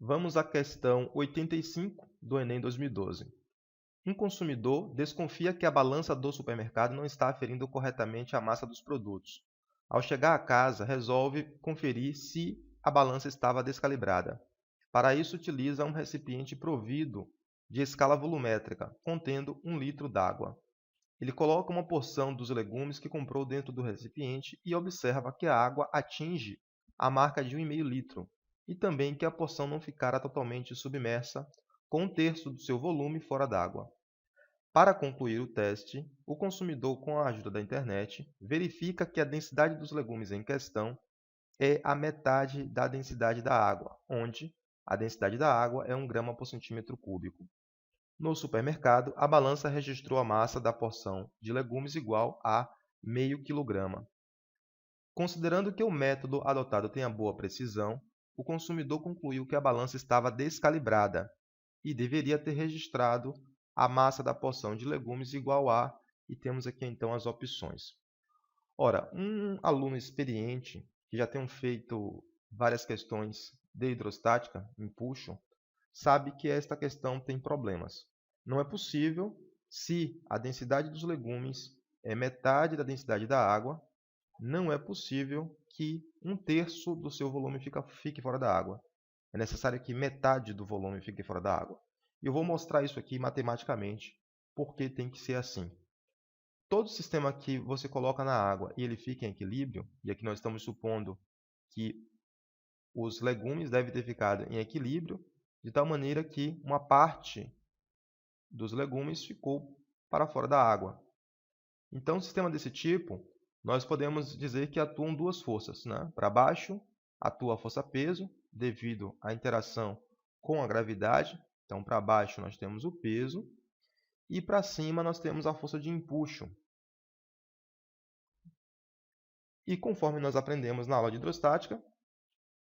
Vamos à questão 85 do Enem 2012. Um consumidor desconfia que a balança do supermercado não está aferindo corretamente a massa dos produtos. Ao chegar a casa, resolve conferir se a balança estava descalibrada. Para isso, utiliza um recipiente provido de escala volumétrica, contendo 1 litro d'água. Ele coloca uma porção dos legumes que comprou dentro do recipiente e observa que a água atinge a marca de 1,5 litro e também que a porção não ficara totalmente submersa, com 1/3 do seu volume fora d'água. Para concluir o teste, o consumidor, com a ajuda da internet, verifica que a densidade dos legumes em questão é a metade da densidade da água, onde a densidade da água é 1 grama por centímetro cúbico. No supermercado, a balança registrou a massa da porção de legumes igual a meio quilograma. Considerando que o método adotado tenha boa precisão, o consumidor concluiu que a balança estava descalibrada e deveria ter registrado a massa da porção de legumes igual a, e temos aqui então as opções. Ora, um aluno experiente, que já tem feito várias questões de hidrostática, empuxo, sabe que esta questão tem problemas. Não é possível, se a densidade dos legumes é metade da densidade da água, não é possível que 1/3 do seu volume fique fora da água. É necessário que metade do volume fique fora da água. E eu vou mostrar isso aqui matematicamente, porque tem que ser assim. Todo sistema que você coloca na água e ele fica em equilíbrio, e aqui nós estamos supondo que os legumes devem ter ficado em equilíbrio, de tal maneira que uma parte dos legumes ficou para fora da água. Então, um sistema desse tipo, nós podemos dizer que atuam duas forças, né? Para baixo, atua a força-peso, devido à interação com a gravidade. Então, para baixo, nós temos o peso. E para cima, nós temos a força de empuxo. E conforme nós aprendemos na aula de hidrostática,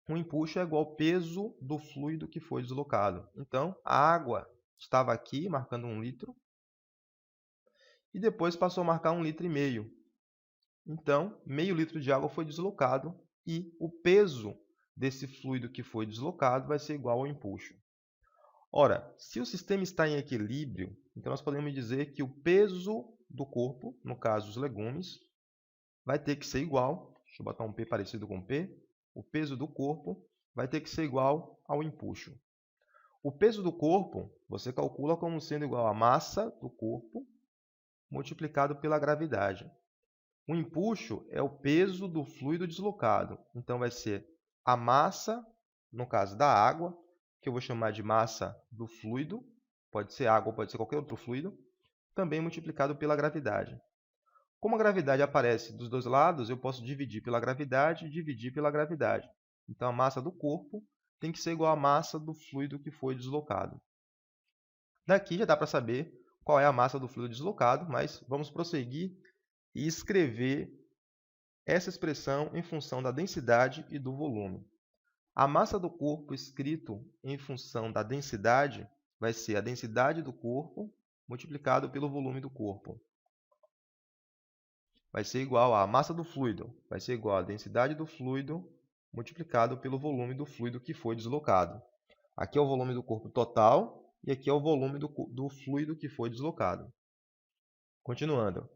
o empuxo é igual ao peso do fluido que foi deslocado. Então, a água estava aqui, marcando 1 litro. E depois passou a marcar 1,5 litro. Então, meio litro de água foi deslocado e o peso desse fluido que foi deslocado vai ser igual ao empuxo. Ora, se o sistema está em equilíbrio, então nós podemos dizer que o peso do corpo, no caso os legumes, vai ter que ser igual, deixa eu botar um P parecido com P, o peso do corpo vai ter que ser igual ao empuxo. O peso do corpo você calcula como sendo igual à massa do corpo multiplicado pela gravidade. O empuxo é o peso do fluido deslocado. Então, vai ser a massa, no caso da água, que eu vou chamar de massa do fluido, pode ser água ou pode ser qualquer outro fluido, também multiplicado pela gravidade. Como a gravidade aparece dos dois lados, eu posso dividir pela gravidade e dividir pela gravidade. Então, a massa do corpo tem que ser igual à massa do fluido que foi deslocado. Daqui já dá para saber qual é a massa do fluido deslocado, mas vamos prosseguir e escrever essa expressão em função da densidade e do volume. A massa do corpo escrito em função da densidade vai ser a densidade do corpo multiplicado pelo volume do corpo. Vai ser igual à massa do fluido, vai ser igual à densidade do fluido multiplicado pelo volume do fluido que foi deslocado. Aqui é o volume do corpo total e aqui é o volume do fluido que foi deslocado. Continuando.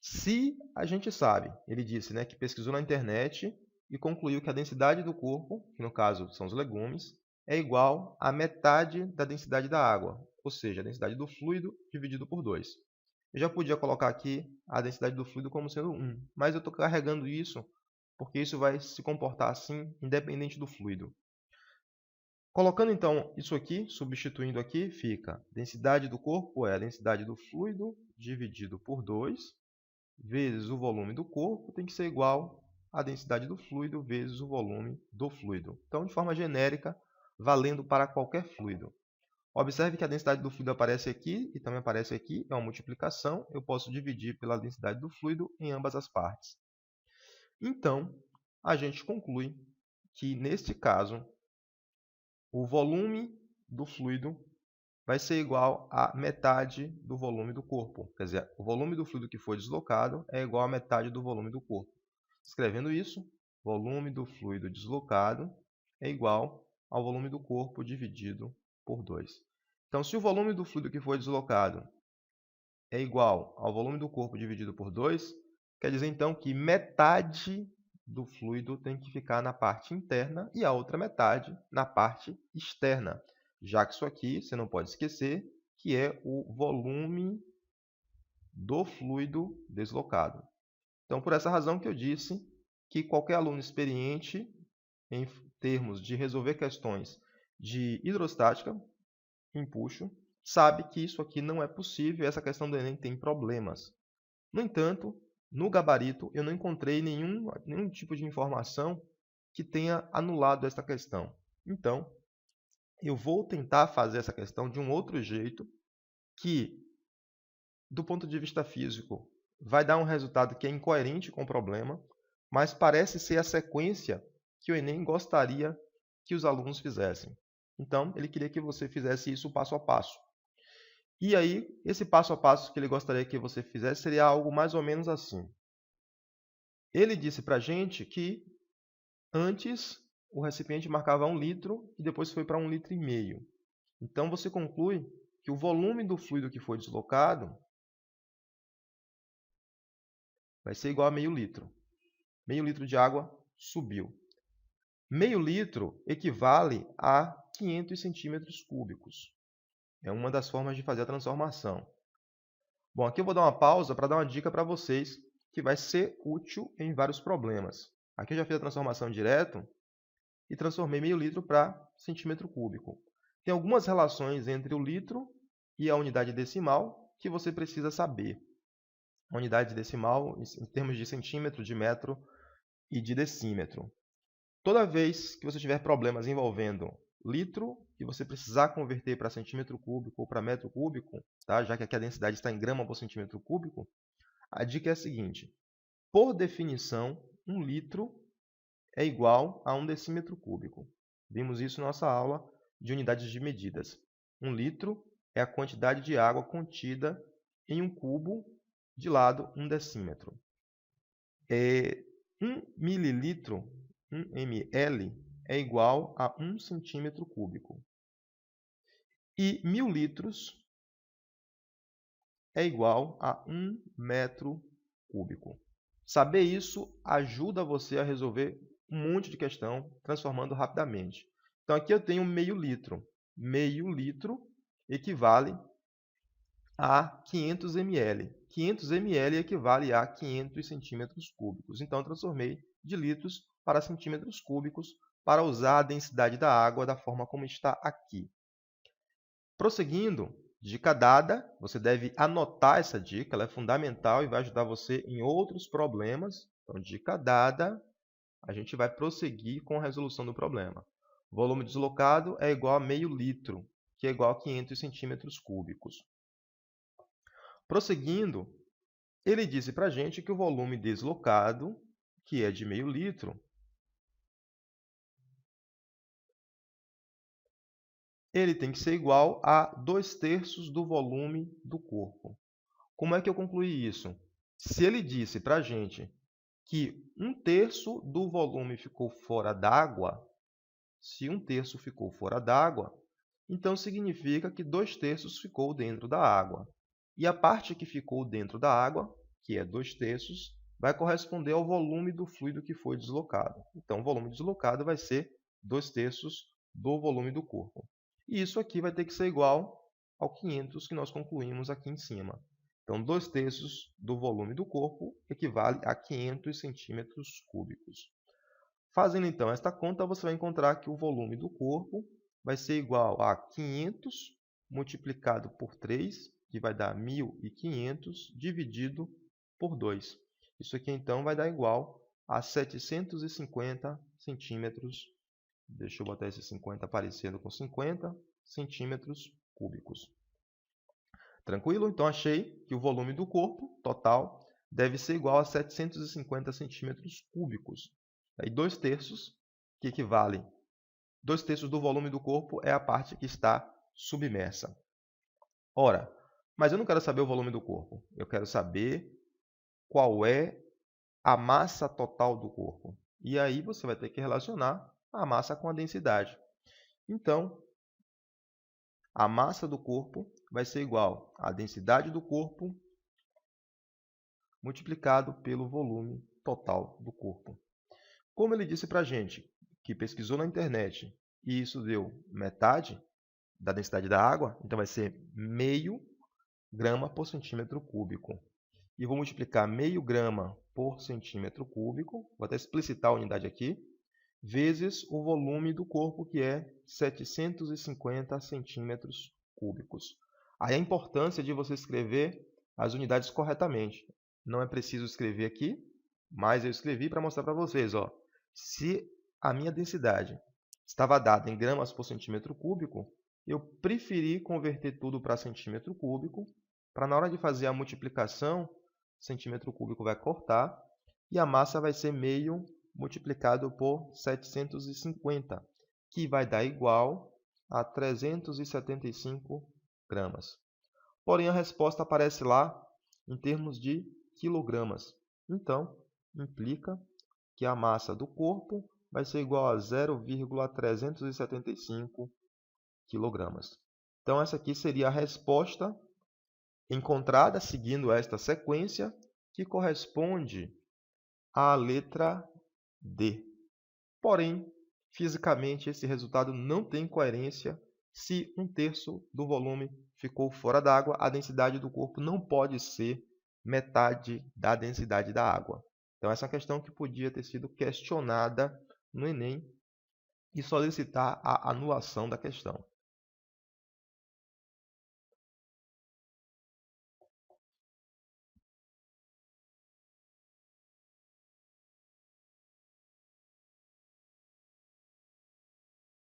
Se a gente sabe, ele disse, que pesquisou na internet e concluiu que a densidade do corpo, que no caso são os legumes, é igual à metade da densidade da água, ou seja, a densidade do fluido dividido por 2. Eu já podia colocar aqui a densidade do fluido como sendo 1, mas eu estou carregando isso porque isso vai se comportar assim, independente do fluido. Colocando então isso aqui, substituindo aqui, fica densidade do corpo é a densidade do fluido dividido por 2, vezes o volume do corpo tem que ser igual à densidade do fluido vezes o volume do fluido. Então, de forma genérica, valendo para qualquer fluido. Observe que a densidade do fluido aparece aqui e também aparece aqui, é uma multiplicação. Eu posso dividir pela densidade do fluido em ambas as partes. Então, a gente conclui que, neste caso, o volume do fluido vai ser igual a metade do volume do corpo. Quer dizer, o volume do fluido que foi deslocado é igual a metade do volume do corpo. Escrevendo isso, volume do fluido deslocado é igual ao volume do corpo dividido por 2. Então, se o volume do fluido que foi deslocado é igual ao volume do corpo dividido por 2, quer dizer então que metade do fluido tem que ficar na parte interna e a outra metade na parte externa, já que isso aqui, você não pode esquecer, que é o volume do fluido deslocado. Então, por essa razão que eu disse que qualquer aluno experiente em termos de resolver questões de hidrostática, empuxo, sabe que isso aqui não é possível e essa questão do Enem tem problemas. No entanto, no gabarito eu não encontrei nenhum tipo de informação que tenha anulado esta questão. Então, eu vou tentar fazer essa questão de um outro jeito que, do ponto de vista físico, vai dar um resultado que é incoerente com o problema, mas parece ser a sequência que o Enem gostaria que os alunos fizessem. Então, ele queria que você fizesse isso passo a passo. E aí, esse passo a passo que ele gostaria que você fizesse seria algo mais ou menos assim. Ele disse para a gente que antes o recipiente marcava 1 litro e depois foi para 1,5 litro. Então, você conclui que o volume do fluido que foi deslocado vai ser igual a meio litro. Meio litro de água subiu. Meio litro equivale a 500 centímetros cúbicos. É uma das formas de fazer a transformação. Bom, aqui eu vou dar uma pausa para dar uma dica para vocês que vai ser útil em vários problemas. Aqui eu já fiz a transformação direto e transformei meio litro para centímetro cúbico. Tem algumas relações entre o litro e a unidade decimal que você precisa saber. A unidade decimal em termos de centímetro, de metro e de decímetro. Toda vez que você tiver problemas envolvendo litro e você precisar converter para centímetro cúbico ou para metro cúbico, tá? Já que aqui a densidade está em grama por centímetro cúbico, a dica é a seguinte. Por definição, 1 litro é igual a 1 decímetro cúbico. Vimos isso na nossa aula de unidades de medidas. 1 litro é a quantidade de água contida em um cubo de lado 1 decímetro. 1 mililitro, 1 ml, é igual a 1 centímetro cúbico. E 1.000 litros é igual a 1 metro cúbico. Saber isso ajuda você a resolver um monte de questão, transformando rapidamente. Então, aqui eu tenho meio litro. Meio litro equivale a 500 ml. 500 ml equivale a 500 centímetros cúbicos. Então, eu transformei de litros para centímetros cúbicos para usar a densidade da água da forma como está aqui. Prosseguindo, dica dada, você deve anotar essa dica, ela é fundamental e vai ajudar você em outros problemas. Então, dica dada, a gente vai prosseguir com a resolução do problema. O volume deslocado é igual a meio litro, que é igual a 500 centímetros cúbicos. Prosseguindo, ele disse para a gente que o volume deslocado, que é de meio litro, ele tem que ser igual a 2/3 do volume do corpo. Como é que eu concluí isso? Se ele disse para a gente que 1/3 do volume ficou fora d'água, se 1/3 ficou fora d'água, então significa que 2/3 ficou dentro da água. E a parte que ficou dentro da água, que é 2/3, vai corresponder ao volume do fluido que foi deslocado. Então, o volume deslocado vai ser 2/3 do volume do corpo. E isso aqui vai ter que ser igual ao 500 que nós concluímos aqui em cima. Então, 2/3 do volume do corpo equivale a 500 centímetros cúbicos. Fazendo, então, esta conta, você vai encontrar que o volume do corpo vai ser igual a 500 multiplicado por 3, que vai dar 1.500, dividido por 2. Isso aqui, então, vai dar igual a 750 centímetros. Deixa eu botar esse 50 parecendo com 50 centímetros cúbicos. Tranquilo? Então, achei que o volume do corpo total deve ser igual a 750 centímetros cúbicos. E 2/3, que equivale 2/3 do volume do corpo, é a parte que está submersa. Ora, mas eu não quero saber o volume do corpo. Eu quero saber qual é a massa total do corpo. E aí você vai ter que relacionar a massa com a densidade. Então, a massa do corpo vai ser igual à densidade do corpo multiplicado pelo volume total do corpo. Como ele disse para a gente que pesquisou na internet e isso deu metade da densidade da água, então vai ser meio grama por centímetro cúbico. E vou multiplicar meio grama por centímetro cúbico, vou até explicitar a unidade aqui, vezes o volume do corpo, que é 750 centímetros cúbicos. Aí a importância de você escrever as unidades corretamente. Não é preciso escrever aqui, mas eu escrevi para mostrar para vocês. Se a minha densidade estava dada em gramas por centímetro cúbico, eu preferi converter tudo para centímetro cúbico, para na hora de fazer a multiplicação, centímetro cúbico vai cortar e a massa vai ser meio multiplicado por 750, que vai dar igual a 375 gramas. Porém, a resposta aparece lá em termos de quilogramas. Então, implica que a massa do corpo vai ser igual a 0,375 quilogramas. Então, essa aqui seria a resposta encontrada seguindo esta sequência, que corresponde à letra D. Porém, fisicamente, esse resultado não tem coerência. Se 1/3 do volume ficou fora d'água, a densidade do corpo não pode ser metade da densidade da água. Então, essa é uma questão que podia ter sido questionada no Enem e solicitar a anulação da questão.